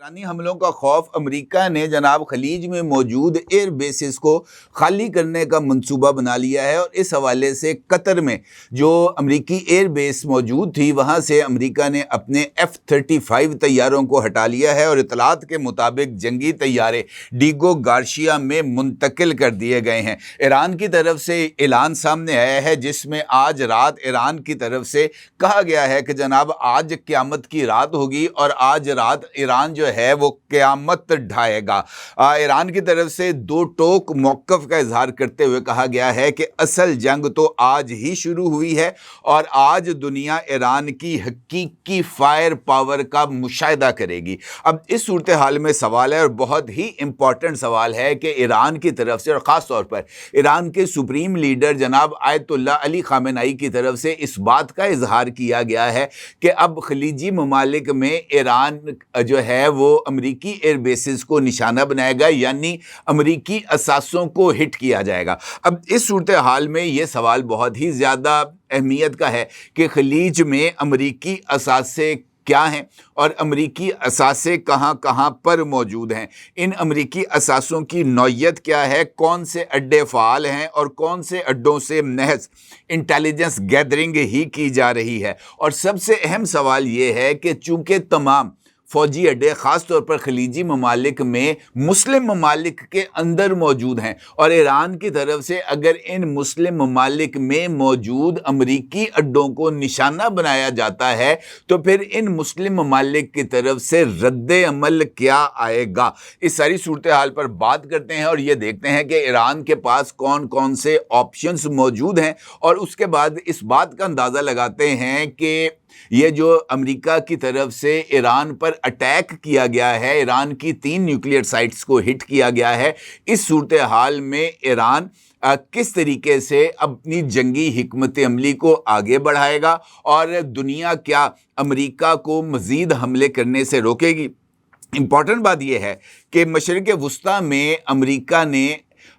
ईरानी हमलों का खौफ अमेरिका ने जनाब खलीज में मौजूद एयर बेसिस को खाली करने का मंसूबा बना लिया है और इस हवाले से कतर में जो अमेरिकी एयर बेस मौजूद थी वहाँ से अमेरिका ने अपने F-35 तैयारों को हटा लिया है और इतलात के मुताबिक जंगी तैयारे डीगो गार्शिया में मुंतकिल कर दिए गए हैं। ईरान की तरफ से ऐलान सामने आया है जिसमें आज रात ईरान की तरफ से कहा गया है कि जनाब आज क़यामत की रात होगी और आज रात ईरान जो है वो क़यामत ढाएगा। ईरान की तरफ से दो टोक मौक़िफ़ का इजहार करते हुए कहा गया है कि असल जंग तो आज ही शुरू हुई है और आज दुनिया ईरान की हकीकी फायर पावर का मुशाहिदा करेगी। अब इस सूरत हाल में सवाल है और बहुत ही इम्पॉर्टेंट सवाल है कि ईरान की तरफ से और ख़ास तौर पर ईरान के सुप्रीम लीडर जनाब आयतुल्लाह अली ख़ामेनेई की तरफ से इस बात का इजहार किया गया है कि अब खलीजी ममालिक में ईरान जो है वो अमरीकी एयर बेसिस को निशाना बनाएगा, यानी अमरीकी असासों को हिट किया जाएगा। अब इस सूरत हाल में ये सवाल बहुत ही ज़्यादा अहमियत का है कि खलीज में अमरीकी असासे क्या हैं और अमरीकी असासे कहाँ कहाँ पर मौजूद हैं। इन अमरीकी असासों की नौइयत क्या है, कौन से अड्डे फ़ाल हैं और कौन से अड्डों से महज इंटेलिजेंस गैदरिंग ही की जा रही है। और सबसे अहम सवाल ये है कि चूँकि तमाम फ़ौजी अड्डे ख़ास तौर पर खलीजी ममालिक में मुस्लिम ममालिक के अंदर मौजूद हैं और ईरान की तरफ से अगर इन मुस्लिम ममालिक में मौजूद अमरीकी अड्डों को निशाना बनाया जाता है तो फिर इन मुस्लिम ममालिक की तरफ से रद्द अमल क्या आएगा। इस सारी सूरत हाल पर बात करते हैं और ये देखते हैं कि ईरान के पास कौन कौन से ऑप्शंस मौजूद हैं और उसके बाद इस बात का अंदाज़ा लगाते हैं कि ये जो अमेरिका की तरफ से ईरान पर अटैक किया गया है, ईरान की 3 न्यूक्लियर साइट्स को हिट किया गया है, इस सूरत हाल में ईरान किस तरीके से अपनी जंगी हिकमत अमली को आगे बढ़ाएगा और दुनिया क्या अमेरिका को मज़ीद हमले करने से रोकेगी। इम्पॉर्टेंट बात यह है कि मशरिक़ वुस्ता में अमेरिका ने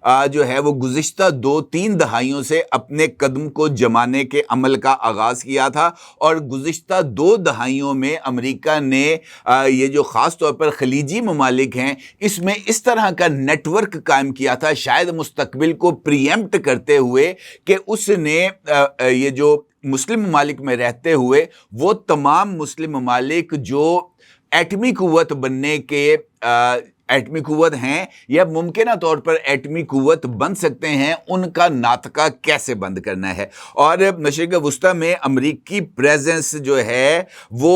जो है वो गुज़िश्ता 2-3 दहाइयों से अपने कदम को जमाने के अमल का आगाज़ किया था और गुज़िश्ता 2 दहाइयों में अमेरिका ने ये जो ख़ास तौर पर खलीजी ममालिक हैं इसमें इस तरह का नेटवर्क कायम किया था, शायद मुस्तकबिल को प्रीएम्प्ट करते हुए कि उसने ये जो मुस्लिम ममालिक में रहते हुए वो तमाम मुस्लिम ममालिक जो एटमी क़ुव्वत बनने के एटमी क़ुव्वत हैं या मुमकिन तौर पर एटमी क़ुव्वत बन सकते हैं, उनका नातका कैसे बंद करना है। और मशरिक़ वुस्ता में अमरीकी प्रेजेंस जो है वो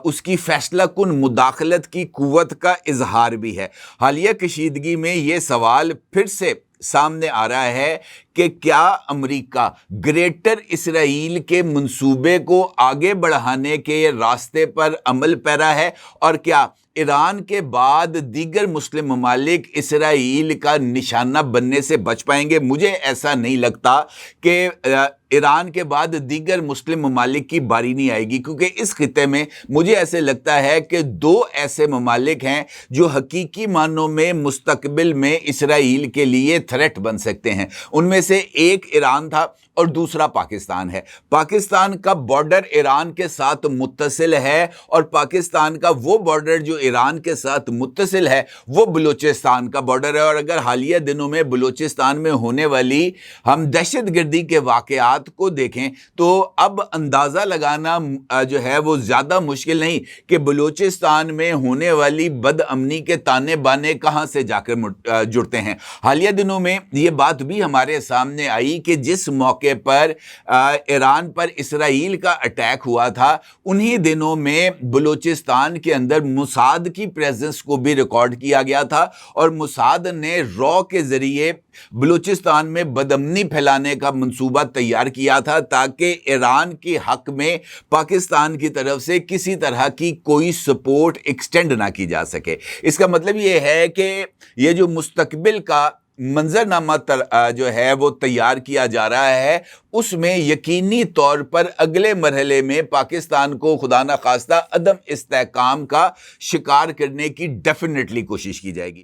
उसकी फैसला कुन मुदाखलत की क़ुव्वत का इजहार भी है। हालिया कशीदगी में ये सवाल फिर से सामने आ रहा है कि क्या अमेरिका ग्रेटर इसराइल के मंसूबे को आगे बढ़ाने के रास्ते पर अमल पैरा है और क्या ईरान के बाद दीगर मुस्लिम ममालिक इसराइल का निशाना बनने से बच पाएंगे। मुझे ऐसा नहीं लगता कि ईरान के बाद दीगर मुस्लिम ममालिक की बारी नहीं आएगी, क्योंकि इस खित्ते में मुझे ऐसे लगता है कि 2 ऐसे ममालिक हैं जो हकीकी मानों में मुस्तकबिल में इसराइल के लिए थ्रेट बन सकते हैं। उनमें से एक ईरान था और दूसरा पाकिस्तान है। पाकिस्तान का बॉर्डर ईरान के साथ मुत्तसिल है और पाकिस्तान का वो बॉर्डर जो ईरान के साथ मुत्तसिल है वो बलूचिस्तान का बॉर्डर है। और अगर हालिया दिनों में बलूचिस्तान में होने वाली हम दहशतगर्दी के वाक़यात को देखें तो अब अंदाज़ा लगाना जो है वो ज़्यादा मुश्किल नहीं कि बलूचिस्तान में होने वाली बदअमनी के ताने बाने कहाँ से जाकर जुड़ते हैं। हालिया दिनों में ये बात भी हमारे सामने आई कि जिस मौके पर ईरान पर इसराइल का अटैक हुआ था उन्हीं दिनों में बलूचिस्तान के अंदर मुसाद की प्रेजेंस को भी रिकॉर्ड किया गया था और मुसाद ने रॉ के ज़रिए बलूचिस्तान में बदअमनी फैलाने का मंसूबा तैयार किया था ताकि ईरान के हक में पाकिस्तान की तरफ से किसी तरह की कोई सपोर्ट एक्सटेंड ना की जा सके। इसका मतलब ये है कि ये जो मुस्तकबिल का मंजरनामा जो है वो तैयार किया जा रहा है उसमें यकीनी तौर पर अगले मरहले में पाकिस्तान को खुदा ना खास्ता अदम इस्तेहकाम का शिकार करने की डेफिनेटली कोशिश की जाएगी।